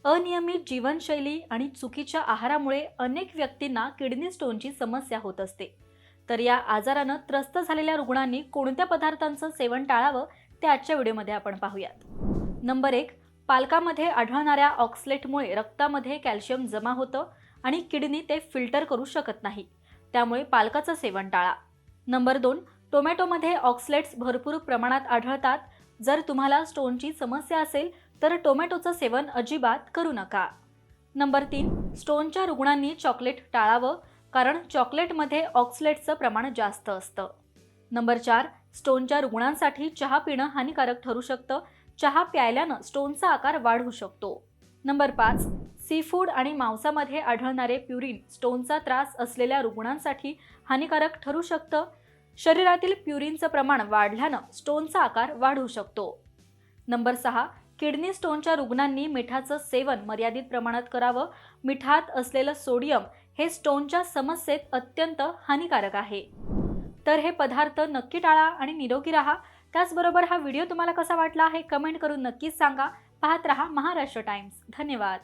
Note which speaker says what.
Speaker 1: अनियमित जीवनशैली आणि चुकीच्या आहारामुळे अनेक व्यक्तींना किडनी स्टोनची समस्या होत असते. तर या आजारानं त्रस्त झालेल्या रुग्णांनी कोणत्या पदार्थांचं सेवन टाळावं ते आजच्या व्हिडिओमध्ये आपण पाहूयात. नंबर 1. पालकामध्ये आढळणाऱ्या ऑक्सलेटमुळे रक्तामध्ये कॅल्शियम जमा होतं आणि किडनी ते फिल्टर करू शकत नाही. त्यामुळे पालकाचं सेवन टाळा. नंबर 2. टोमॅटोमध्ये ऑक्सलेट्स भरपूर प्रमाणात आढळतात. जर तुम्हाला स्टोनची समस्या असेल तर टोमॅटोचं सेवन अजिबात करू नका. नंबर 3. स्टोनच्या रुग्णांनी चॉकलेट टाळावं, कारण चॉकलेटमध्ये ऑक्सलेटचं प्रमाण जास्त असतं. नंबर 4. स्टोनच्या रुग्णांसाठी चहा पिणं हानिकारक ठरू शकतं. चहा प्यायल्यानं स्टोनचा आकार वाढू शकतो. नंबर 5. सीफूड आणि मांसामध्ये आढळणारे प्युरिन स्टोनचा त्रास असलेल्या रुग्णांसाठी हानिकारक ठरू शकतं. शरीरातील प्युरिनचं प्रमाण वाढल्यानं स्टोनचा आकार वाढू शकतो. नंबर 6. किडनी स्टोनच्या रुग्णांनी मिठाचं सेवन मर्यादित प्रमाणात करावं. मिठात असलेलं सोडियम हे स्टोनच्या समस्येत अत्यंत हानिकारक आहे. तर हे पदार्थ नक्की टाळा आणि निरोगी राहा. त्याचबरोबर हा व्हिडिओ तुम्हाला कसा वाटला हे कमेंट करून नक्कीच सांगा. पाहत रहा महाराष्ट्र टाइम्स. धन्यवाद.